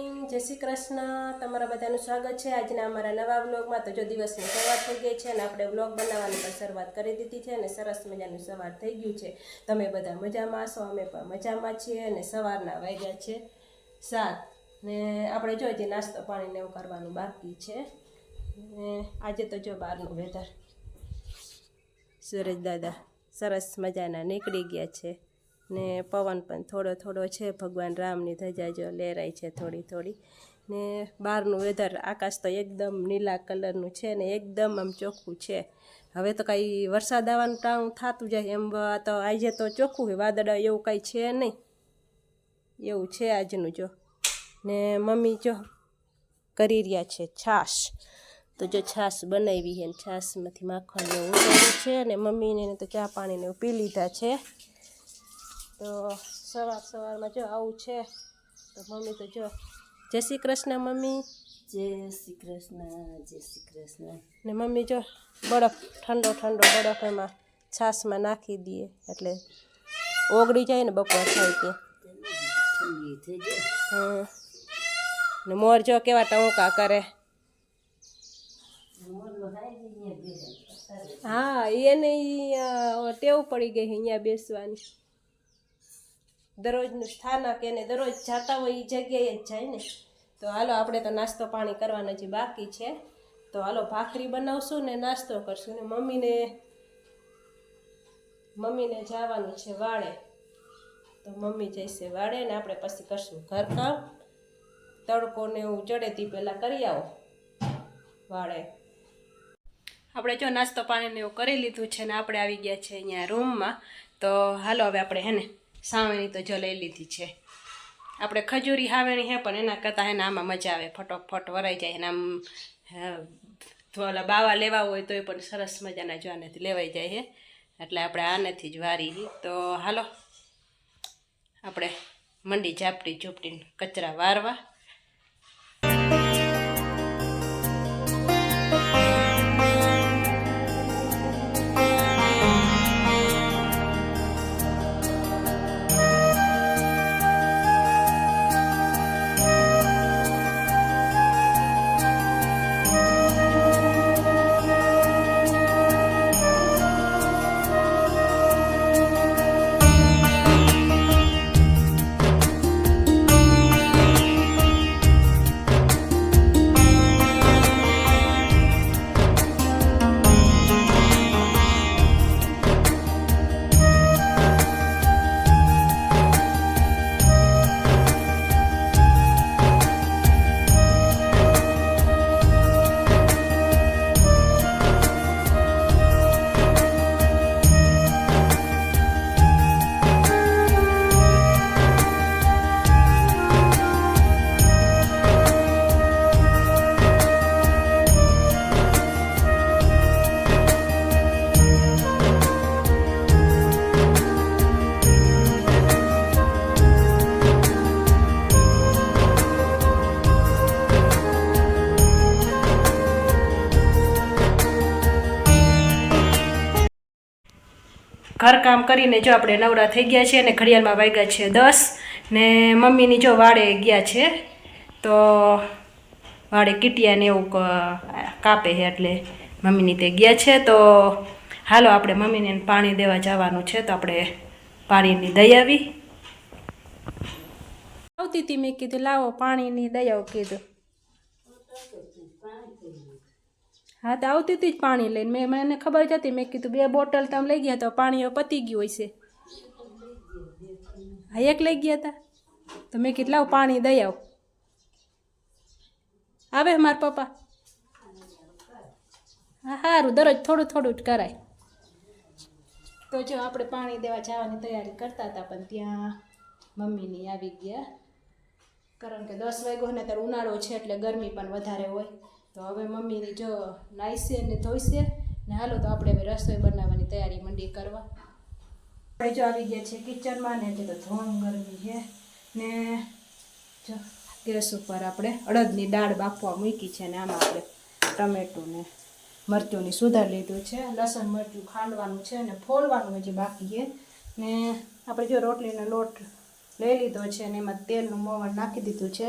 Morning, જય શ્રી કૃષ્ણ. તમારા બધાનું સ્વાગત છે આજના અમારા નવા વ્લોગમાં. તો જો દિવસની શરૂઆત થઈ ગઈ છે અને આપણે વ્લોગ બનાવવાની પણ શરૂઆત કરી દીધી છે અને સરસ મજાનું સવાર થઈ ગયું છે. તમે બધા મજામાં છો, અમે પણ મજામાં છીએ અને સવારના વાગ્યા છે 7 ને આપણે જો હજી નાસ્તો પાણીને એવું કરવાનું બાકી છે. ને આજે તો જો બહારનું વેધર, સૂરજ દાદા સરસ મજાના નીકળી ગયા છે ને પવન પણ થોડો થોડો છે. ભગવાન રામની ધજા જો લહેરાય છે થોડી થોડી. ને બહારનું વેધર, આકાશ તો એકદમ નીલા કલરનું છે ને એકદમ આમ ચોખ્ખું છે. હવે તો કાંઈ વરસાદ આવવાનું ટાણું થતું જાય એમ તો આજે તો ચોખ્ખું હોય, વાદળા એવું કાંઈ છે નહીં, એવું છે આજનું. જો ને મમ્મી જો કરી રહ્યા છે છાશ, તો જો છાશ બનાવી છે ને છાશમાંથી માખણને ઉતાર્યું છે અને મમ્મીને તો ચા પાણીને પી લીધા છે. તો સવારમાં જો આવું છે. તો મમ્મી તો જો જય શ્રી કૃષ્ણ મમ્મી. જય શ્રી કૃષ્ણ, જય શ્રી કૃષ્ણ. ને મમ્મી જો બરફ, ઠંડો બરફ એમાં છાશમાં નાખી દઈએ એટલે ઓગળી જાય ને બપોર થાય ત્યાં ઠંડી થઈ જાય. ને મોર જો કેવા ટવકા કરે. હા, એને ટેવ પડી ગઈ અહીંયા બેસવાની. દરરોજનું સ્થાનક એને દરરોજ જતા હોય એ જગ્યાએ જ જાય ને. તો હાલો આપણે તો નાસ્તો પાણી કરવાનો જે બાકી છે. તો હાલો ભાખરી બનાવશું ને નાસ્તો કરશું. ને મમ્મીને જવાનું છે વાડે, તો મમ્મી જઈશે વાડે ને આપણે પછી કરશું ઘરકામ. તડકો ને એવું ચડે તે પહેલાં કરી આવો વાડે. આપણે જો નાસ્તો પાણીને એવું કરી લીધું છે ને આપણે આવી ગયા છે અહીંયા રૂમમાં. તો હાલો હવે આપણે હે ને સાવેણી તો જો લઈ લીધી છે. આપણે ખજૂરી હાવેણી હે પણ એના કરતાં એને આમાં મજા આવે, ફટોફટ વરાઈ જાય. અને આમ ઓલા બાવા લેવા હોય તો એ પણ સરસ મજાના જો આનેથી લેવાઈ જાય છે. એટલે આપણે આનેથી જ વારી. તો હાલો આપણે મંડી ઝાપટી ઝૂપટીને કચરા વારવા. ઘરકામ કરીને જો આપણે નવરા થઈ ગયા છે અને ઘડિયાળમાં વાગ્યા છે 10 ને મમ્મીની જો વાડે ગયા છે. તો વાડે કીટિયાને એવું કાપે છે એટલે મમ્મીની તે ગયા છે. તો હાલો આપણે મમ્મીને પાણી દેવા જવાનું છે. તો આપણે પાણીની દઈ આવી આવતી હતી. મેં કીધું લાવો પાણીની દઈ આવ કીધું. હા, તો આવતી હતી જ પાણી લઈને. મને ખબર જ હતી. મેં કીધું 2 બોટલ તમે લઈ ગયા તો પાણી પતી ગયું હોય છે. હા, 1 લઈ ગયા હતા. તો મેં કીધું લાવ પાણી દઈ આવ. આવે મારા પપ્પા? હા, સારું, દરરોજ થોડું જ કરાય. તો જો આપણે પાણી દેવા જવાની તૈયારી કરતા હતા પણ ત્યાં મમ્મીની આવી ગયા. કારણ કે 10 વાગ્યો ને ત્યારે ઉનાળો છે એટલે ગરમી પણ વધારે હોય. તો હવે મમ્મીની જો નાઈશે ને ધોઈશે ને હાલો તો આપણે હવે રસોઈ બનાવવાની તૈયારી મંડી કરવા. આપણે જો આવી ગયા છે કિચનમાં ને એટલે તો ધોમ ગરમી છે. ને જો ગેસ ઉપર આપણે અડદની દાળ બાફવા મૂકી છે ને આમાં આપણે ટમેટું ને મરચુંની સુધાર લીધું છે. લસણ મરચું ખાંડવાનું છે ને ફોલવાનું હજી બાકી છે. ને આપણે જો રોટલીનો લોટ લઈ લીધો છે ને એમાં તેલનું મોવણ નાખી દીધું છે.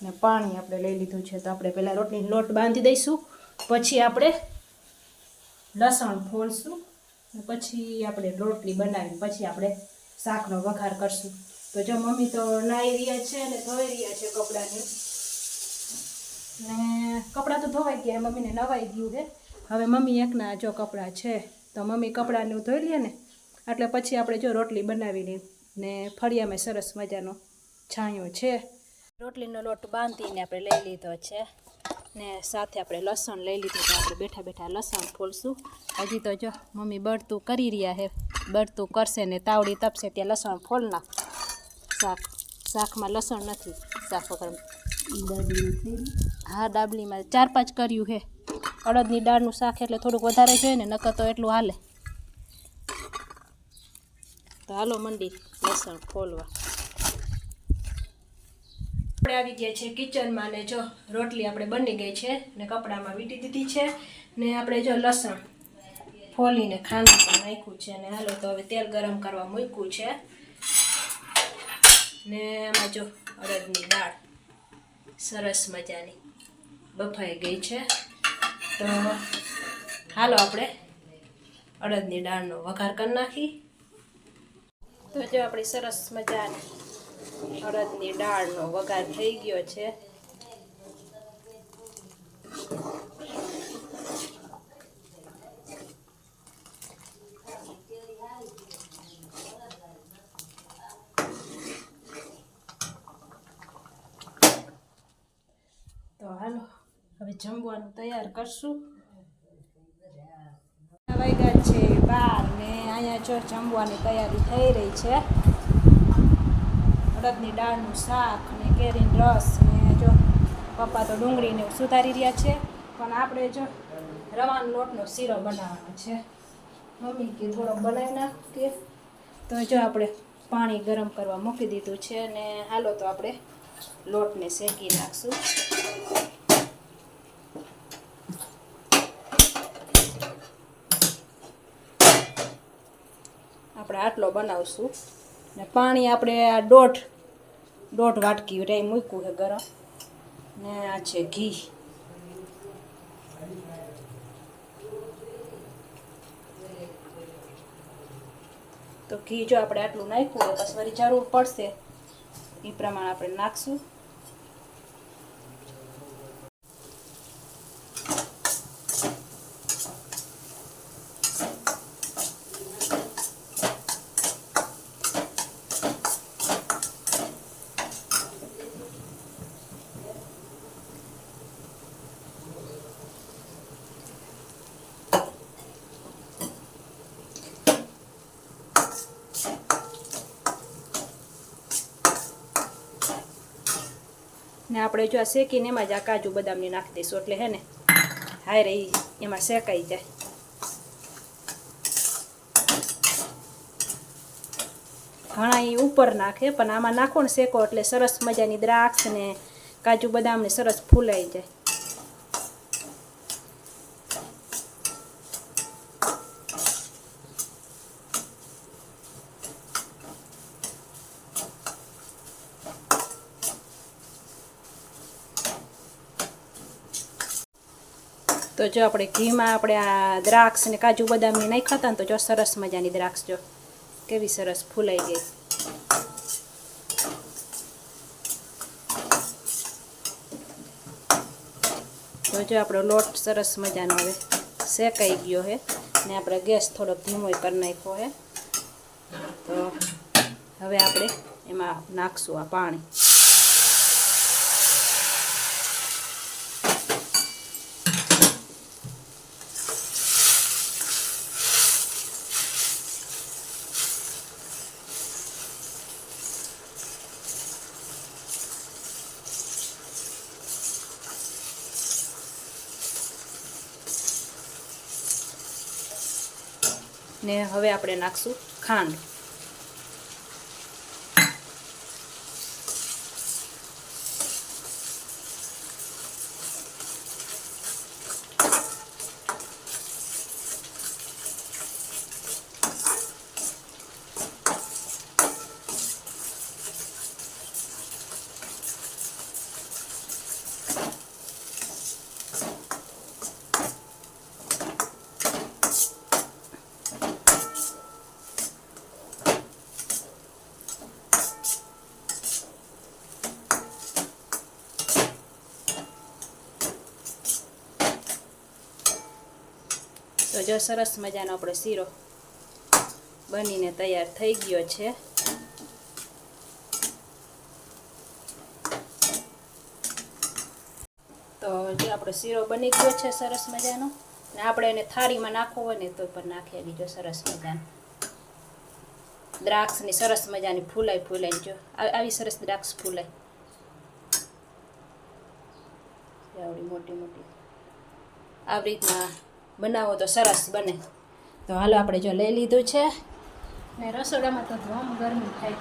ને પાણી આપણે લઈ લીધું છે. તો આપણે પહેલાં રોટલીનો લોટ બાંધી દઈશું, પછી આપણે લસણ ફોલશું, ને પછી આપણે રોટલી બનાવી, પછી આપણે શાકનો વઘાર કરશું. તો જો મમ્મી તો નાહી રહ્યા છે ને ધોઈ રહ્યા છે કપડાને, ને કપડાં તો ધોવાઈ ગયા, મમ્મીને નવાઈ ગયું છે. હવે મમ્મી એકના જો કપડાં છે તો મમ્મી કપડાને ધોઈ લે ને એટલે પછી આપણે જો રોટલી બનાવીને ને ફળિયામાં સરસ મજાનો છાંયો છે. રોટલીનો લોટ બાંધીને આપણે લઈ લીધો છે ને સાથે આપણે લસણ લઈ લીધું. તો આપણે બેઠા બેઠા લસણ ફોલશું. હજી તો જો મમ્મી બળતું કરી રહ્યા છે, બળતું કરશે ને તાવડી તપશે ત્યાં લસણ ફોલ નાખ. શાકમાં લસણ નથી, શાક વગર. હા, ડાબલીમાં 4-5 કર્યું છે. અડદની દાળનું શાક એટલે થોડુંક વધારે જોઈએ ને, નકર તો એટલું હાલે. તો હાલો મંડી લસણ ફોલવા. આપણે આવી ગયા છે કિચનમાં ને જો રોટલી આપણે બની ગઈ છે ને કપડામાં વીટી દીધી છે ને આપણે જો લસણ ફોલીને ખાંડ પણ નાખ્યું છે ને હાલો તો હવે તેલ ગરમ કરવા મૂક્યું છે ને આમાં જો અડદની દાળ સરસ મજાની બફાઈ ગઈ છે. તો હાલો આપણે અડદની દાળનો વઘાર કરી નાખી. તો જો આપણી સરસ મજાની અડદની દાળનો વઘાર થઈ ગયો છે. તો હાલો હવે જમવાનું તૈયાર કરશું. વાગ્યા છે 12 ને અહીંયા જો જમવાની તૈયારી થઈ રહી છે. અડદની દાળનું શાક ને કેરીનો રસ ને જો પપ્પા તો ડુંગળીને સુધારી રહ્યા છે, પણ આપણે જો રવાનો લોટનો શીરો બનાવવાનો છે. મમ્મી કે થોડોક બનાવી નાખીએ. તો જો આપણે પાણી ગરમ કરવા મૂકી દીધું છે ને હાલો તો આપણે લોટને શેકી નાખશું. આપણે આટલો બનાવશું ને પાણી આપણે આ દોઢ વાટકી રહી મૂક્યું છે ગરમ ને આ છે ઘી. તો ઘી જો આપણે આટલું નાખ્યું હોય પછી વળી જરૂર પડશે એ પ્રમાણે આપણે નાખશું. ને આપણે જો આ શેકીને એમાં જ આ કાજુ બદામને નાખી દઈશું એટલે હે ને હાય રહી એમાં શેકાઈ જાય. ઘણા એ ઉપર નાખે પણ આમાં નાખો ને શેકો એટલે સરસ મજાની દ્રાક્ષ ને કાજુ બદામને સરસ ફૂલાઈ જાય. તો જો આપણે ઘીમાં આપણે આ દ્રાક્ષ ને કાજુ બદામની નાખ્યા હતા ને તો જો સરસ મજાની દ્રાક્ષ જો કેવી સરસ ફૂલાઈ ગઈ. તો જો આપણો લોટ સરસ મજાનો હવે શેકાઈ ગયો છે ને આપણે ગેસ થોડોક ધીમો કરી નાખ્યો છે. તો હવે આપણે એમાં નાખશું આ પાણી. ને હવે આપણે નાખશું ખાંડ. તો જો સરસ મજાનો આપણો શીરો બનીને તૈયાર થઈ ગયો છે. તો જો આપણો શીરો બની ગયો છે સરસ મજાનો, ને આપણે એને થાળીમાં નાખવો હોય ને તો પણ નાખી દીજો સરસ મજાનો. દ્રાક્ષની સરસ મજાની ફૂલાઈ જો આવી સરસ દ્રાક્ષ ફૂલાઈ આવડી મોટી મોટી આવી રીતના બનાવો તો સરસ બને. તો હાલો આપણે જો લઈ લીધું છે ને રસોડામાં તો ધોમ ગરમી થાય.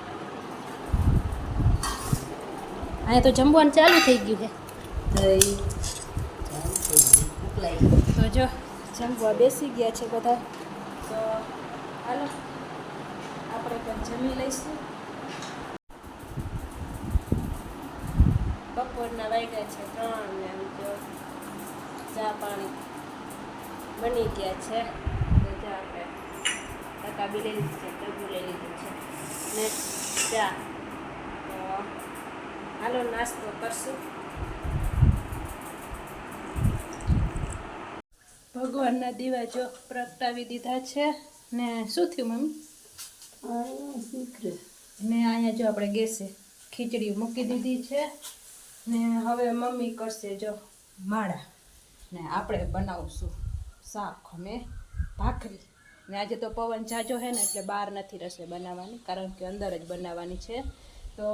અહીંયા તો જમવાનું ચાલુ થઈ ગયું છે. તો જો જમવા બેસી ગયા છે બધા. તો હાલો આપણે પણ જમી લઈશું. બપોરના વાગ્યા છે 3 ને આમ જો ચા પાણી બની ગયા છે. તો જો આપણે રકાબી લઈ લીધી છે, ડબ્બું લઈ લીધું છે ને ચા. તો હાલો નાસ્તો કરશું. ભગવાનના દીવા જો પ્રગટાવી દીધા છે. ને શું થયું મમ્મી? ને અહીંયા જો આપણે ગેસે ખીચડી મૂકી દીધી છે ને હવે મમ્મી કરશે જો માળા ને આપણે બનાવશું શાક અને ભાખરી. ને આજે તો પવન જાજો છે ને એટલે બહાર નથી રસોઈ બનાવવાની, કારણ કે અંદર જ બનાવવાની છે. તો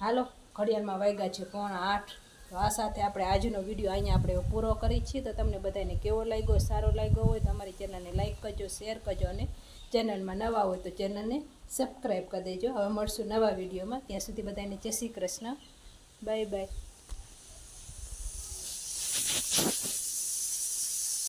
હાલો ઘડિયાળમાં વાગ્યા છે 7:45. તો આ સાથે આપણે આજનો વિડીયો અહીંયા આપણે પૂરો કરી છીએ. તો તમને બધાને કેવો લાગ્યો, સારો લાગ્યો હોય તો અમારી ચેનલને લાઈક કરજો, શેર કરજો અને ચેનલમાં નવા હોય તો ચેનલને સબસ્ક્રાઈબ કરી દેજો. હવે મળશું નવા વિડીયોમાં. ત્યાં સુધી બધાને જય શ્રી કૃષ્ણ. Bye bye.